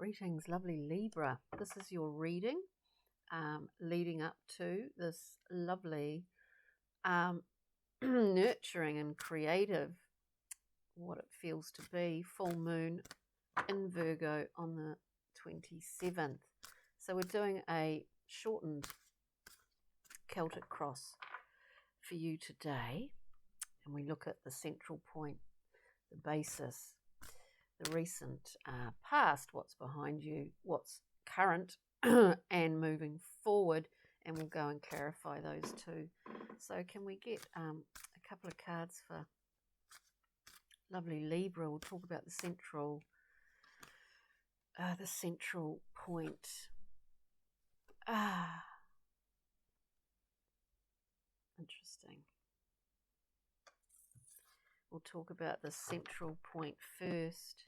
Greetings, lovely Libra. This is your reading leading up to this lovely nurturing and creative, what it feels to be, full moon in Virgo on the 27th. So we're doing a shortened Celtic cross for you today, and we look at the central point, the basis, the recent past, what's behind you, what's current and moving forward, and we'll go and clarify those two. So can we get a couple of cards for lovely Libra? We'll talk about the central point. Interesting. We'll talk about the central point first.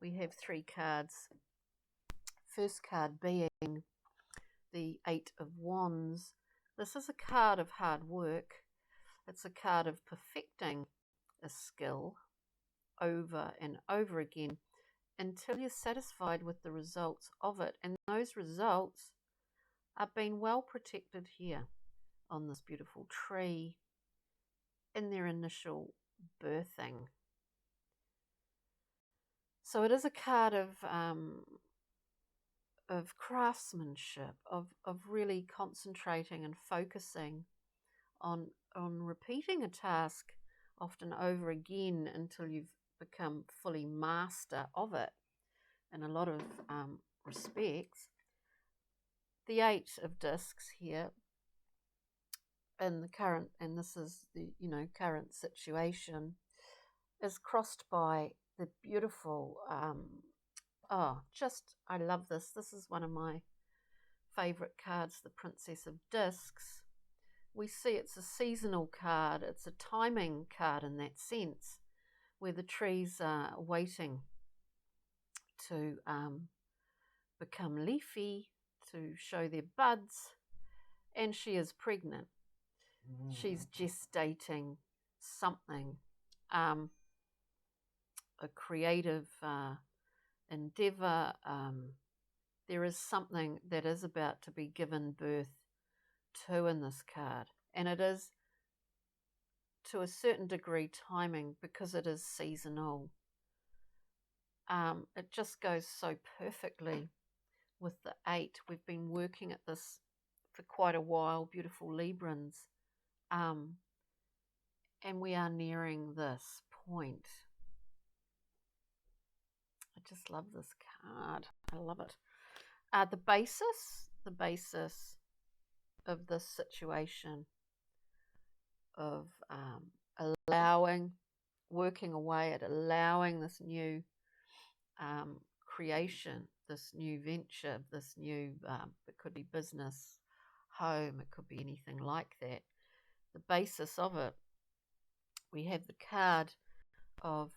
We have three cards. First card being the Eight of Wands. This is a card of hard work. It's a card of perfecting a skill over and over again until you're satisfied with the results of it. And those results are being well protected here on this beautiful tree in their initial birthing. So it is a card of craftsmanship, of really concentrating and focusing on repeating a task often over again until you've become fully master of it in a lot of respects. The Eight of Discs here in the current, and this is the current situation, is crossed by the beautiful I love this. This is one of my favorite cards, the Princess of Discs. We see it's a seasonal card. It's a timing card in that sense, where the trees are waiting to become leafy, to show their buds, and she is pregnant. She's gestating something, a creative endeavor. There is something that is about to be given birth to in this card, and it is to a certain degree timing because it is seasonal. It just goes so perfectly with the Eight. We've been working at this for quite a while, beautiful Librans. And we are nearing this point. I just love this card. I love it. The basis of this situation of working away at allowing this new creation, this new venture, this new, it could be business, home, it could be anything like that. The basis of it, we have the card of,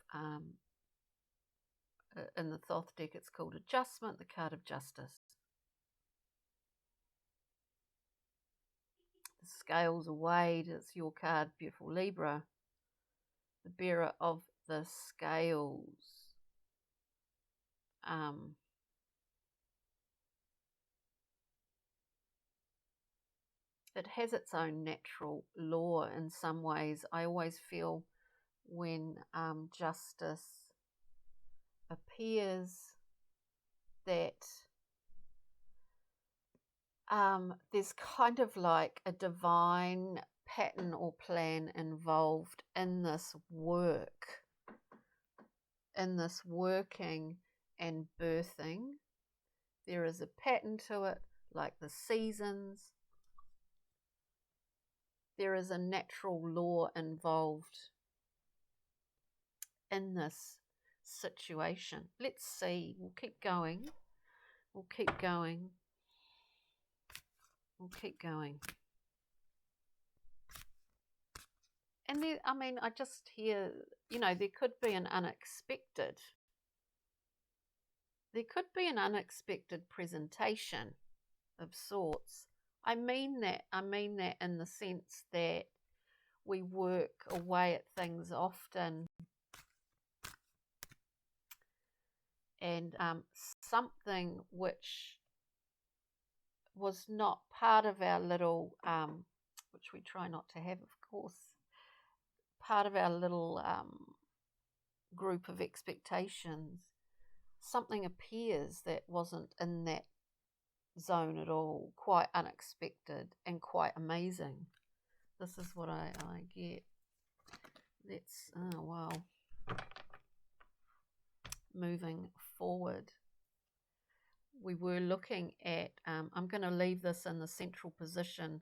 in the Thoth deck, it's called Adjustment, the card of Justice. The scales are weighed. It's your card, beautiful Libra, the bearer of the scales. It has its own natural law in some ways. I always feel when justice appears that there's kind of like a divine pattern or plan involved in this work, in this working and birthing. There is a pattern to it, like the seasons. There is a natural law involved in this situation. Let's see. We'll keep going. We'll keep going. We'll keep going. And there, I just hear, there could be an unexpected. There could be an unexpected presentation of sorts. I mean that in the sense that we work away at things often and something which was not part of our little, which we try not to have, of course, part of our little group of expectations. Something appears that wasn't in that zone at all, quite unexpected and quite amazing. This is what I get. Let's, oh wow, moving forward. We were looking at, I'm going to leave this in the central position.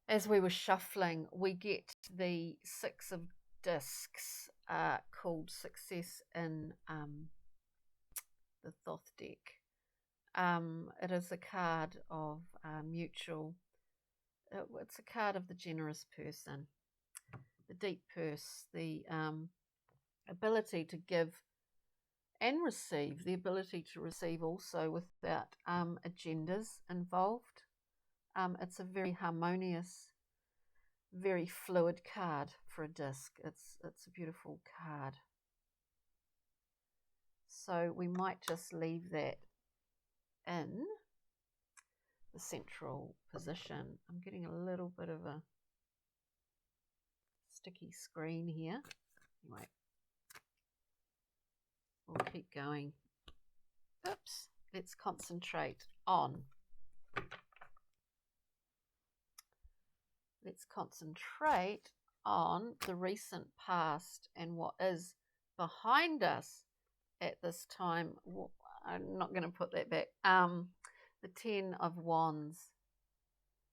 As we were shuffling, we get the 6 of discs, called Success in the Thoth deck. It is a card of mutual, it's a card of the generous person, the deep purse, the ability to give and receive, the ability to receive also without agendas involved. It's a very harmonious, very fluid card for a disc. It's a beautiful card. So we might just leave that in the central position. I'm getting a little bit of a sticky screen here. Anyway, we'll keep going. Oops, let's concentrate on. Let's concentrate on the recent past and what is behind us at this time. I'm not going to put that back. The 10 of Wands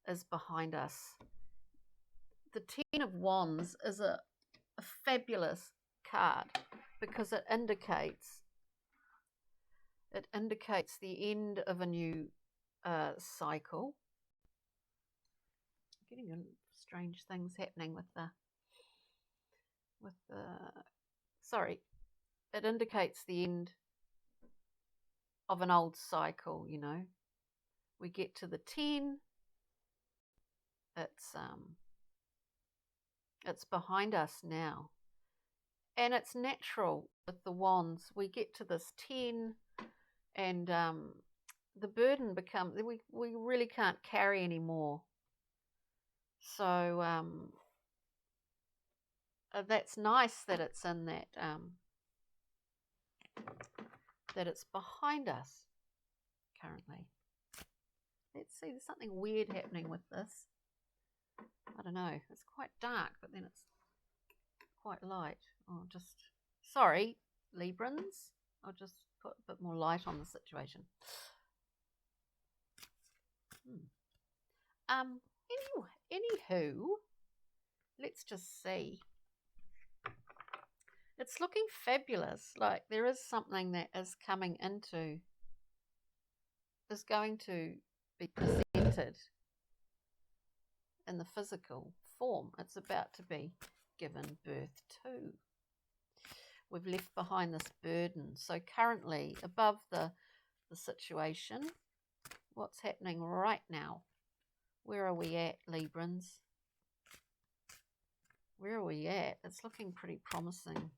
is behind us. The 10 of Wands is a fabulous card because it indicates the end of a new cycle. Getting strange things happening with the sorry, it indicates the end of an old cycle. You know, we get to the 10, it's behind us now, and it's natural with the wands. We get to this 10 and the burden becomes, we really can't carry anymore. So that's nice that it's in that, that it's behind us currently. Let's see, there's something weird happening with this. I don't know, it's quite dark, but then it's quite light. Oh, just, sorry, Librans, I'll just put a bit more light on the situation. Anywho, let's just see. It's looking fabulous. Like there is something that is coming into, is going to be presented in the physical form. It's about to be given birth to. We've left behind this burden. So currently, above the situation, what's happening right now? Where are we at, Librans? Where are we at? It's looking pretty promising.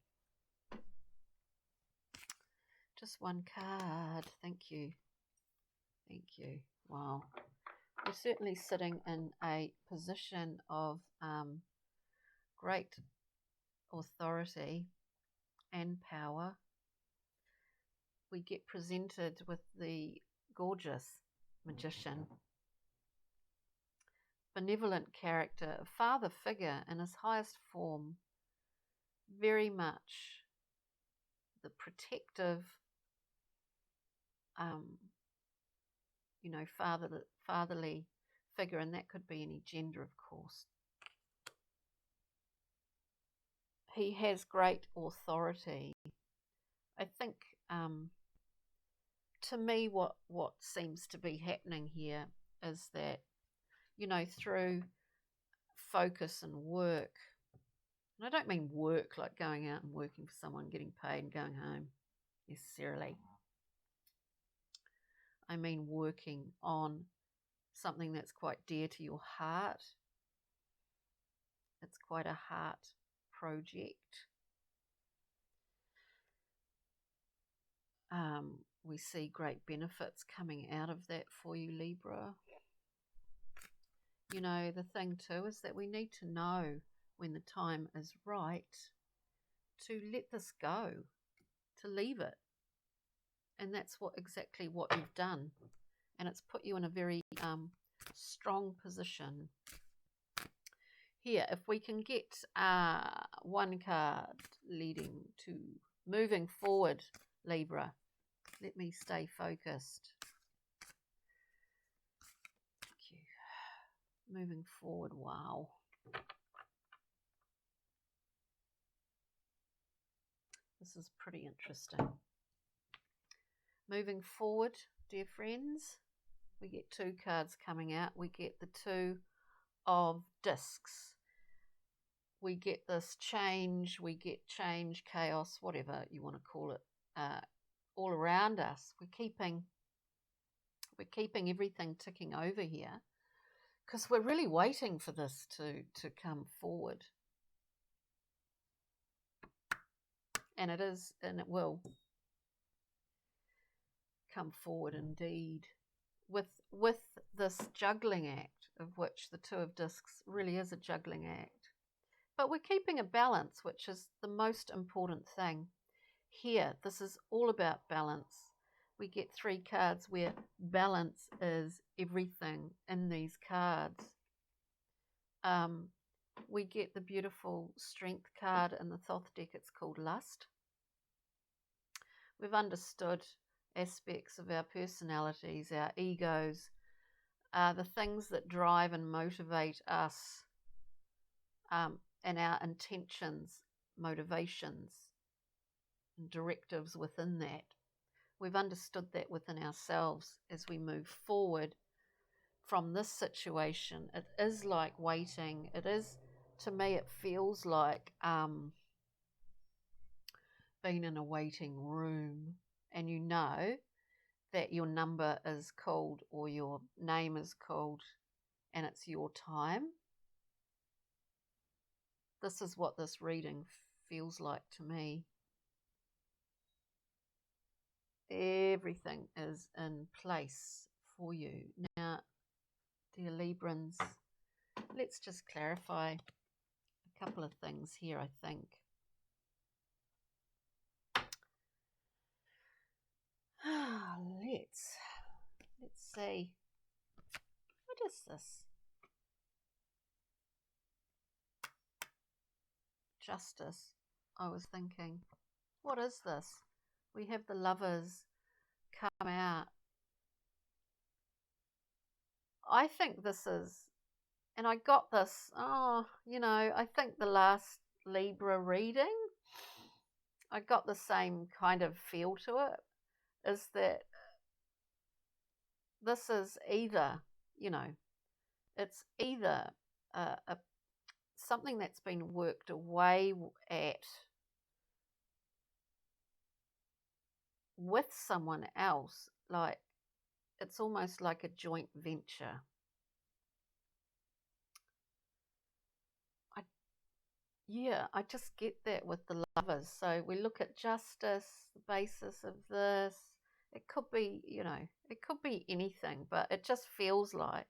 Just one card. Thank you. Thank you. Wow. We're certainly sitting in a position of great authority and power. We get presented with the gorgeous magician. Benevolent character, a father figure in his highest form, very much the protective, you know, fatherly figure, and that could be any gender, of course. He has great authority. I think, to me, what seems to be happening here is that, you know, through focus and work, and I don't mean work like going out and working for someone, getting paid and going home necessarily. I mean working on something that's quite dear to your heart. It's quite a heart project. we see great benefits coming out of that for you, Libra. You know, the thing too is that we need to know when the time is right to let this go, to leave it. And that's exactly what you've done. And it's put you in a very strong position. Here, if we can get one card leading to moving forward, Libra. Let me stay focused. Thank you. Moving forward, wow. This is pretty interesting. Moving forward, dear friends, we get two cards coming out. We get the Two of Discs. We get this change, chaos, whatever you want to call it, all around us. We're keeping everything ticking over here because we're really waiting for this to come forward. And it is, and it will come forward indeed with this juggling act, of which the Two of Discs really is a juggling act. But we're keeping a balance, which is the most important thing. Here, this is all about balance. We get three cards where balance is everything in these cards. We get the beautiful Strength card in the Thoth deck. It's called Lust. We've understood aspects of our personalities, our egos, the things that drive and motivate us, and our intentions, motivations, and directives within that. We've understood that within ourselves as we move forward from this situation. It is like waiting. It is, to me, it feels like being in a waiting room, and you know that your number is called or your name is called and it's your time. This is what this reading feels like to me. Everything is in place for you. Now, dear Librans, let's just clarify a couple of things here, I think. Let's see. What is this? Justice. I was thinking, what is this? We have the Lovers come out. I think this is, and I got this, I think the last Libra reading, I got the same kind of feel to it, is that this is either, it's either something that's been worked away at with someone else, like it's almost like a joint venture. I just get that with the Lovers. So we look at justice, the basis of this. It could be, it could be anything, but it just feels like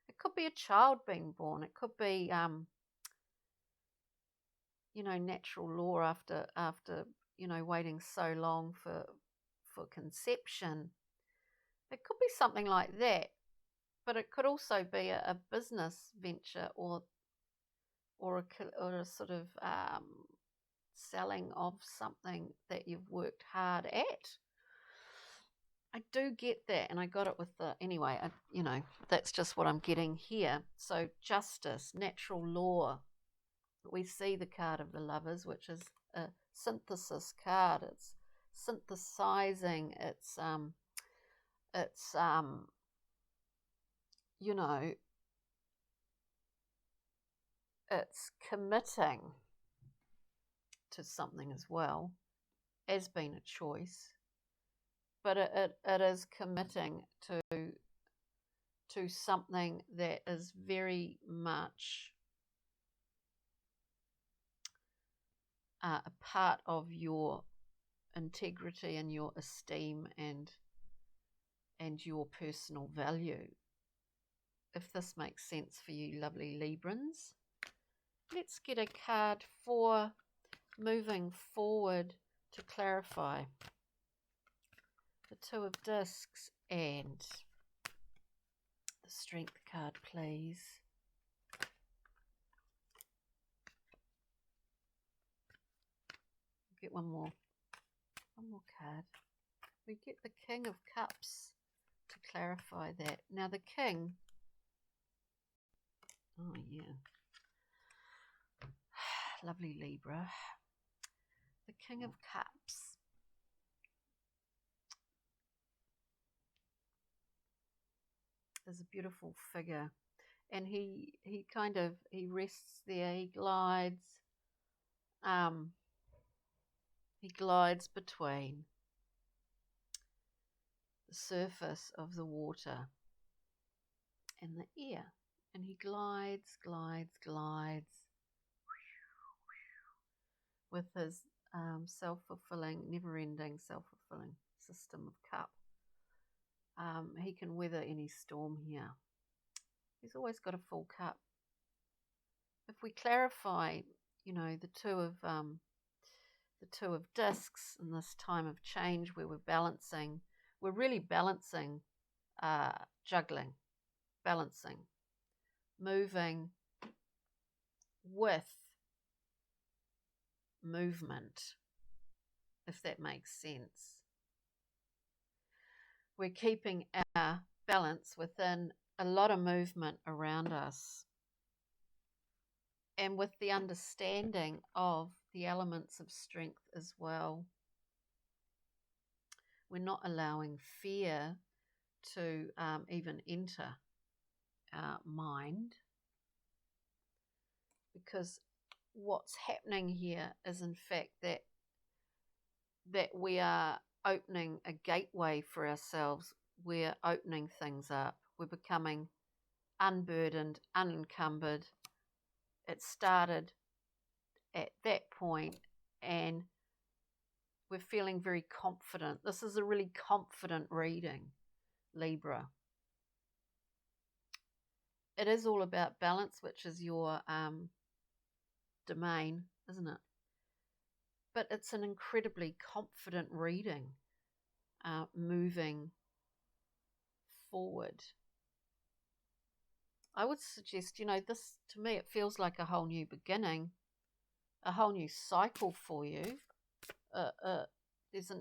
it could be a child being born. It could be, natural law after waiting so long for conception. It could be something like that, but it could also be a business venture or a sort of selling of something that you've worked hard at. I do get that, and I got it with anyway, that's just what I'm getting here. So justice, natural law. We see the card of the Lovers, which is a synthesis card. It's synthesizing. It's it's committing to something as well as being a choice, but it is committing to something that is very much a part of your integrity and your esteem and your personal value. If this makes sense for you, lovely Librans, let's get a card for moving forward to clarify. The Two of Discs and the Strength card, please. Get one more card. We get the King of Cups to clarify that. Now the King, oh yeah, lovely Libra. The King of Cups is a beautiful figure, and he rests there. He glides between the surface of the water and the air, and he glides with his self-fulfilling, never-ending, self-fulfilling system of cup. He can weather any storm here. He's always got a full cup. If we clarify, the Two of Discs in this time of change where we're really balancing, juggling, balancing, moving with movement, if that makes sense. We're keeping our balance within a lot of movement around us, and with the understanding of the elements of strength as well. We're not allowing fear to even enter our mind, because what's happening here is in fact that we are opening a gateway for ourselves. We're opening things up. We're becoming unburdened, unencumbered. It started at that point, and we're feeling very confident. This is a really confident reading, Libra. It is all about balance, which is your domain, isn't it? But it's an incredibly confident reading, moving forward. I would suggest, this, to me, it feels like a whole new beginning, a whole new cycle for you. There's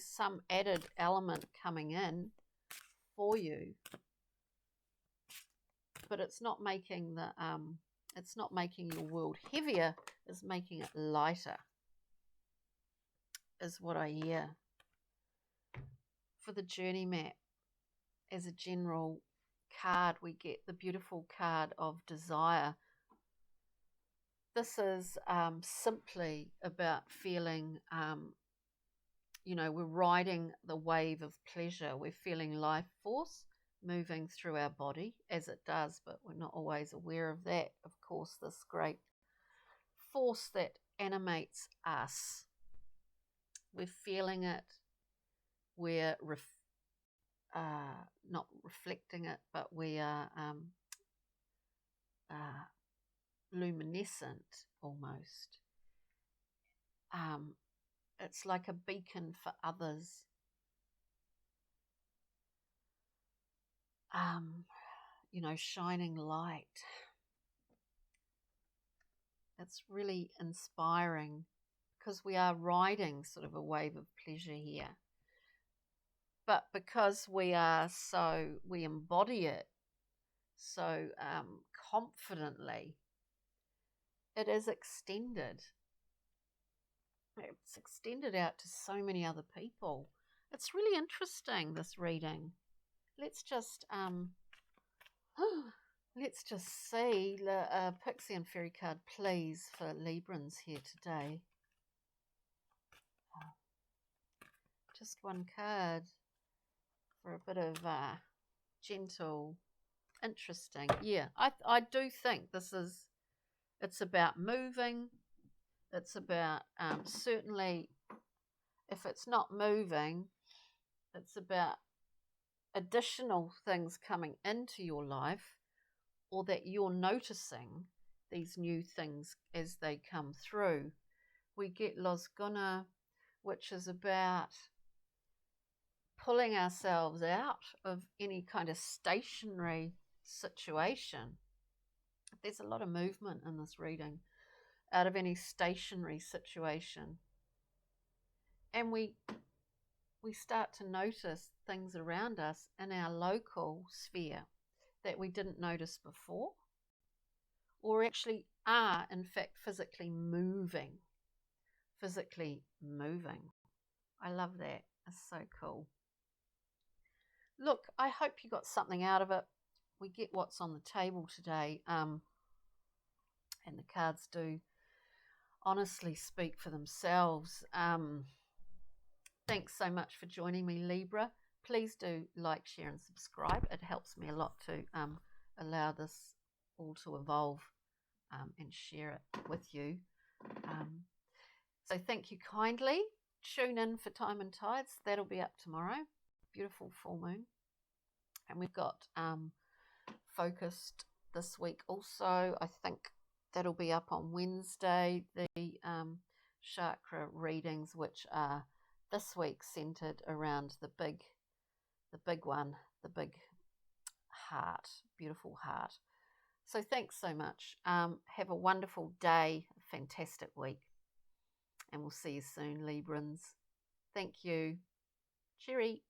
some added element coming in for you, but it's not making your world heavier. It's making it lighter, is what I hear. For the journey map, as a general card, we get the beautiful card of desire. This is simply about feeling, we're riding the wave of pleasure. We're feeling life force moving through our body, as it does, but we're not always aware of that. Of course, this great force that animates us. We're feeling it. We're not reflecting it, but we are luminescent almost. It's like a beacon for others. Shining light. It's really inspiring, because we are riding sort of a wave of pleasure here. But because we embody it so confidently, it is extended. It's extended out to so many other people. It's really interesting, this reading. Let's just see the Pixie and Fairy card, please, for Librans here today. Just one card for a bit of gentle, interesting. Yeah, I do think it's about moving. It's about certainly if it's not moving, it's about additional things coming into your life, or that you're noticing these new things as they come through. We get Los Guna, which is about pulling ourselves out of any kind of stationary situation. There's a lot of movement in this reading, out of any stationary situation. And we start to notice things around us in our local sphere that we didn't notice before, or actually are in fact physically moving. I love that. It's so cool. Look, I hope you got something out of it. We get what's on the table today, and the cards do honestly speak for themselves. Thanks so much for joining me, Libra. Please do like, share and subscribe. It helps me a lot to allow this all to evolve and share it with you. So thank you kindly. Tune in for Time and Tides. That'll be up tomorrow. Beautiful full moon. And we've got Focused this week also. I think that'll be up on Wednesday. The chakra readings, which are this week centered around the big one, the big heart, beautiful heart. So thanks so much. Have a wonderful day, a fantastic week. And we'll see you soon, Librans. Thank you. Cheery.